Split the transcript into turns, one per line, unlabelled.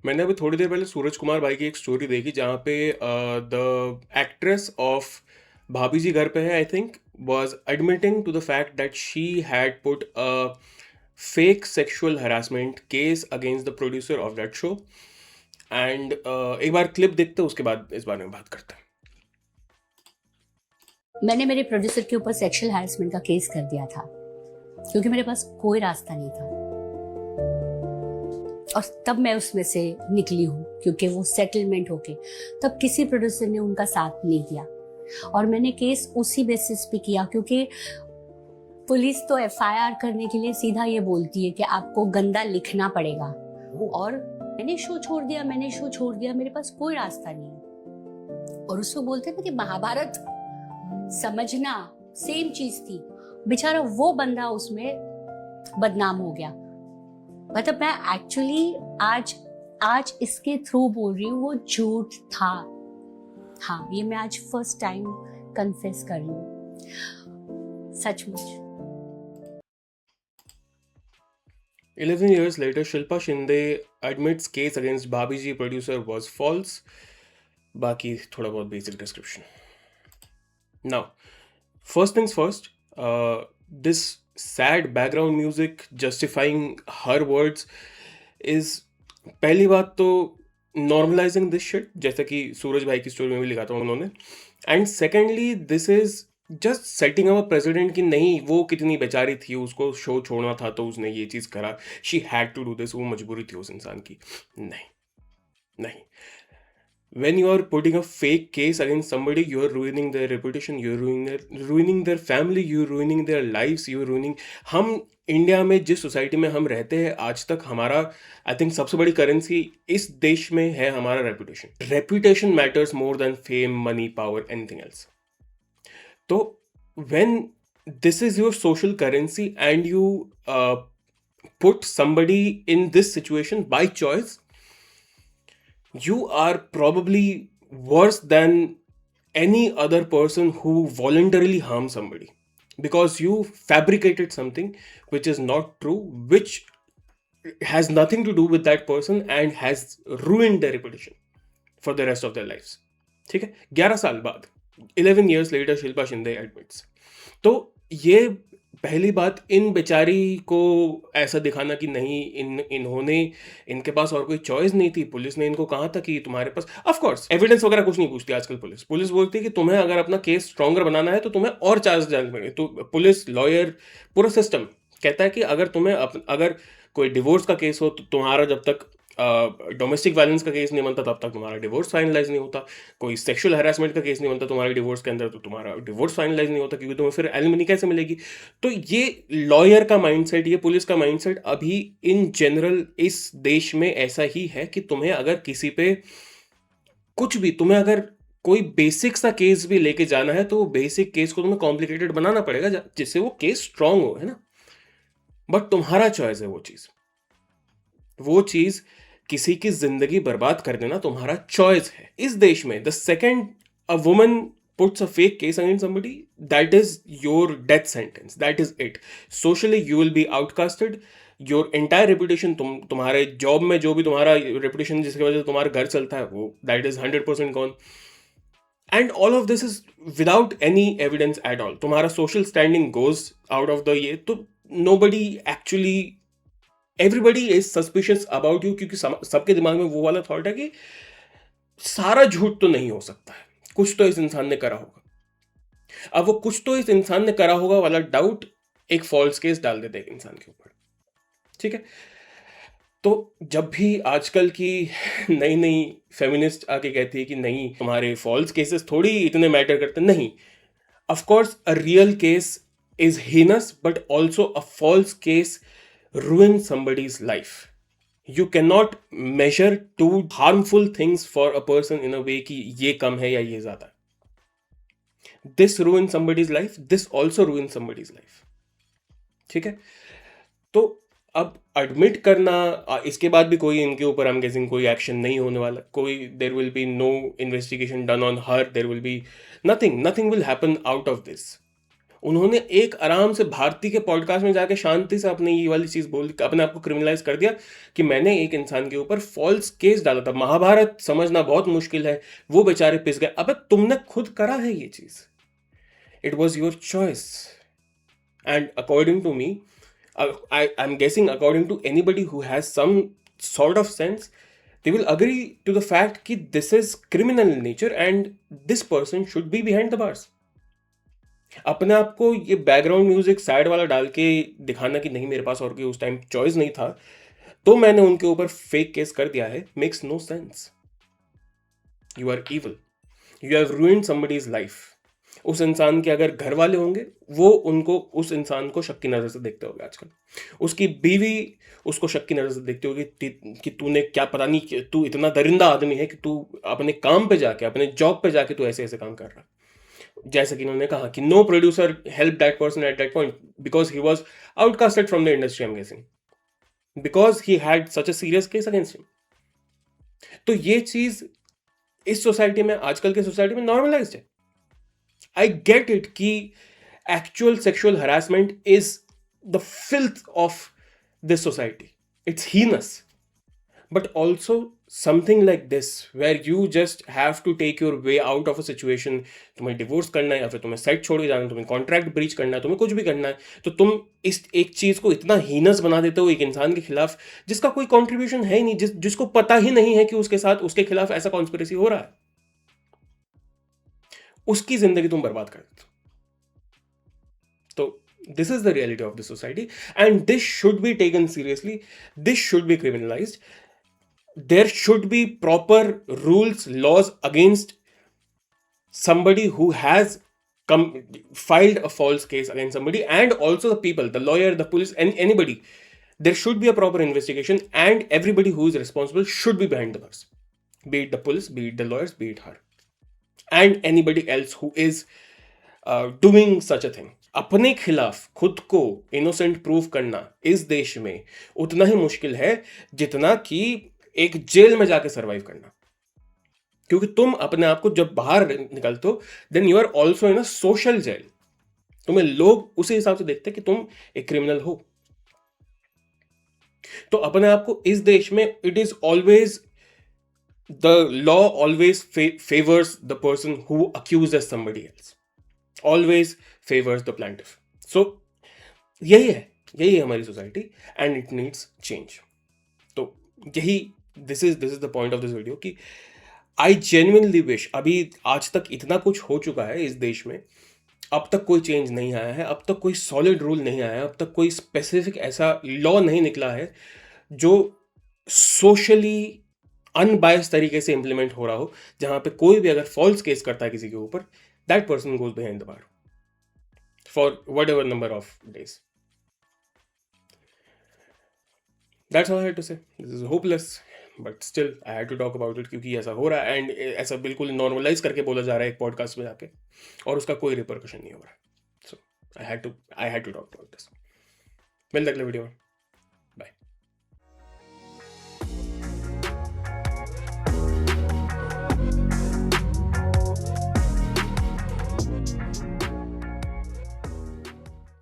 मैंने अभी थोड़ी देर पहले सूरज कुमार भाई की एक स्टोरी देखी जहाँ पे द एक्ट्रेस ऑफ भाभी जी घर पे है I think was admitting to the fact that she had put a fake sexual harassment case against the producer of that show and एक बार क्लिप देखते हैं उसके बाद इस बारे में बात करते हैं।
मैंने मेरे प्रोड्यूसर के ऊपर सेक्सुअल हैरेसमेंट का केस कर दिया था क्योंकि मेरे पास कोई रास्ता नहीं था और तब मैं उसमें से निकली हूँ क्योंकि वो सेटलमेंट होके तब किसी प्रोड्यूसर ने उनका साथ नहीं दिया और मैंने केस उसी बेसिस पे किया क्योंकि पुलिस तो एफआईआर करने के लिए सीधा ये बोलती है कि आपको गंदा लिखना पड़ेगा और मैंने शो छोड़ दिया मेरे पास कोई रास्ता नहीं और उसको बोलते ना कि महाभारत समझना सेम चीज थी। बेचारा वो बंदा उसमें बदनाम हो गया। मतलब मैं एक्चुअली आज इसके थ्रू बोल रही हूँ वो झूठ था। हाँ, ये मैं आज फर्स्ट टाइम कन्फेस कर रही हूँ सचमुच।
11 years later, Shilpa Shinde admits case against Bhabhi Ji producer was false. बाकी थोड़ा बहुत basic description. Now, first things first, this sad background music justifying her words is पहली बात तो normalizing this shit, जैसा कि सूरज भाई की स्टोरी में भी लिखा था उन्होंने। And secondly this is just setting up president कि नहीं वो कितनी बेचारी थी, उसको शो छोड़ना था तो उसने ये चीज़ करा, she had to do this, वो मजबूरी थी उस इंसान की। नहीं नहीं, when you are putting a fake case against somebody, you are ruining their reputation, you are ruining their family, you are ruining their lives, you are ruining। हम India में जिस सोसाइटी में हम रहते हैं आज तक, हमारा आई थिंक सबसे बड़ी करेंसी इस देश में है हमारा reputation. Reputation matters more than fame, money, power, anything else. तो when this is your social currency and you put somebody in this situation by choice, you are probably worse than any other person who voluntarily harms somebody because you fabricated something which is not true, which has nothing to do with that person and has ruined their reputation for the rest of their lives। ठीक है, 11 साल बाद 11 years later Shilpa Shinde admits। तो ये पहली बात, इन बेचारी को ऐसा दिखाना कि नहीं इन्होंने इनके पास और कोई चॉइस नहीं थी, पुलिस ने इनको कहा था कि तुम्हारे पास, ऑफ कोर्स एविडेंस वगैरह कुछ नहीं पूछती आजकल पुलिस बोलती है कि तुम्हें अगर अपना केस स्ट्रॉन्गर बनाना है तो तुम्हें और चार्ज डालने पड़ेंगे। तो पुलिस, लॉयर, पूरा सिस्टम कहता है कि अगर तुम्हें अगर कोई डिवोर्स का केस हो तो तुम्हारा जब तक डोमेस्टिक वायलेंस का केस नहीं बनता तब तक तुम्हारा डिवोर्स फाइनलाइज नहीं होता, कोई सेक्सुअल हैरेसमेंट का केस नहीं बनता तुम्हारे डिवोर्स के अंदर तो तुम्हारा डिवोर्स फाइनलाइज नहीं होता, क्योंकि तुम्हें फिर एलिमनी कैसे मिलेगी। तो ये लॉयर का माइंडसेट, ये पुलिस का माइंडसेट अभी इन जनरल इस देश में ऐसा ही है कि तुम्हें अगर किसी पे कुछ भी, तुम्हें अगर कोई बेसिक सा केस भी लेके जाना है तो वो बेसिक केस को तुम्हें कॉम्प्लिकेटेड बनाना पड़ेगा जिससे वो केस स्ट्रांग हो, है ना। बट तुम्हारा चॉइस है वो चीज किसी की जिंदगी बर्बाद कर देना तुम्हारा चॉइस है। इस देश में the second a woman puts a fake case against somebody, that is your death sentence, that is it। socially you will be outcasted, your entire reputation, तुम्हारे जॉब में जो भी तुम्हारा reputation जिसकी वजह से तुम्हारा घर चलता है वो, that is 100% gone। and all of this is without any evidence at all। तुम्हारा social standing goes out of the ये, तो nobody actually, everybody is suspicious about you, क्योंकि सबके दिमाग में वो वाला थॉट है कि सारा झूठ तो नहीं हो सकता है, कुछ तो इस इंसान ने करा होगा। अब वो कुछ तो इस इंसान ने करा होगा वाला डाउट एक फॉल्स केस डाल देते एक इंसान के ऊपर। ठीक है, तो जब भी आजकल की नई नई फेमिनिस्ट आके कहती है कि नहीं तुम्हारे फॉल्स केसेस थोड़ी इतने मैटर करते, नहीं, of course a real case is heinous, but also a false case ruins somebody's life। You cannot measure two harmful things for a person in a way कि ये कम है या ये ज़्यादा है। This ruins somebody's life, this also ruins somebody's life। ठीक है, तो अब एडमिट करना, इसके बाद भी कोई इनके ऊपर आई एम गेसिंग कोई एक्शन नहीं होने वाला, कोई there will be no investigation done on her, there will be nothing will happen out of this. उन्होंने एक आराम से भारती के पॉडकास्ट में जाके शांति से अपने ये वाली चीज बोल अपने आप को क्रिमिनलाइज कर दिया कि मैंने एक इंसान के ऊपर फॉल्स केस डाला था। महाभारत समझना बहुत मुश्किल है, वो बेचारे पिस गए। अबे तुमने खुद करा है ये चीज, it was your choice. And according to me, I'm guessing according to anybody who has some sort of sense, they will agree to the fact कि this is criminal in nature and this person should be behind the bars. अपने आप को ये background music sad वाला डाल के दिखाना कि नहीं मेरे पास और कोई उस टाइम चॉइस नहीं था तो मैंने उनके ऊपर फेक केस कर दिया है, makes no sense. You are evil, you have ruined somebody's life. उस इंसान के अगर घर वाले होंगे वो उनको उस इंसान को शक की नज़र से देखते होंगे आजकल, उसकी बीवी उसको शक की नज़र से देखती होगी कि तूने क्या, पता नहीं तू इतना दरिंदा आदमी है कि तू अपने काम पे जाके, अपने जॉब पे जाके तू ऐसे ऐसे काम कर रहा। जैसे कि इन्होंने कहा कि no producer help that person at that point because he was outcasted from the industry, I am guessing, because he had such a serious case against him. तो ये चीज इस सोसाइटी में, आजकल के सोसाइटी में नॉर्मलाइज्ड है। I get it कि actual sexual harassment is the filth of this society. It's heinous. But also something like this where you just have to take your way out of a situation. तुम्हें divorce करना है या फिर तुम्हें site छोड़ के जाना है, तुम्हें कॉन्ट्रैक्ट ब्रीच करना है, तुम्हें कुछ भी करना है, तो तुम इस एक चीज को इतना हीनस बना देते हो एक इंसान के खिलाफ जिसका कोई कॉन्ट्रीब्यूशन है ही नहीं, जिसको पता ही नहीं है कि उसके साथ, उसके खिलाफ ऐसा कॉन्स्पिरेसी हो रहा है, उसकी जिंदगी तुम बर्बाद कर देते हो। तो this is the reality of the society and this should be taken seriously, this should be criminalised, there should be proper rules, laws against somebody who has filed a false case against somebody, and also the people, the lawyer, the police, and anybody. There should be a proper investigation and everybody who is responsible should be behind the bars, be it the police, be it the lawyers, be it her and anybody else who is doing such a thing. अपने खिलाफ खुद को innocent prove करना इस देश में उतना ही मुश्किल है जितना कि एक जेल में जाके सर्वाइव करना, क्योंकि तुम अपने आप को जब बाहर निकलते हो then you are also in a social jail. तुम्हें लोग उसी हिसाब से देखते हैं कि तुम एक क्रिमिनल हो। तो अपने आप को इस देश में it is always the law always favours the person who accuses somebody else, always favours the plaintiff. So यही है हमारी society and it needs change. तो यही this is the point of this video कि आई जेन्युइनली विश, अभी आज तक इतना कुछ हो चुका है इस देश में, अब तक कोई चेंज नहीं आया है, अब तक कोई सॉलिड रूल नहीं आया है, अब तक कोई स्पेसिफिक ऐसा लॉ नहीं निकला है जो सोशली अनबायस्ड तरीके से इंप्लीमेंट हो रहा हो, जहां पे कोई भी अगर फॉल्स केस करता है किसी के ऊपर, that person goes behind the bar for what ever number of days. That's all I had to say. This is hopeless, but still I had to talk about it क्योंकि ऐसा हो रहा है एंड ऐसा बिल्कुल नॉर्मलाइज करके बोला जा रहा है एक पॉडकास्ट में जाके और उसका कोई रिपरकशन नहीं हो रहा है। So I had to talk about this. मिलते अगले वीडियो में।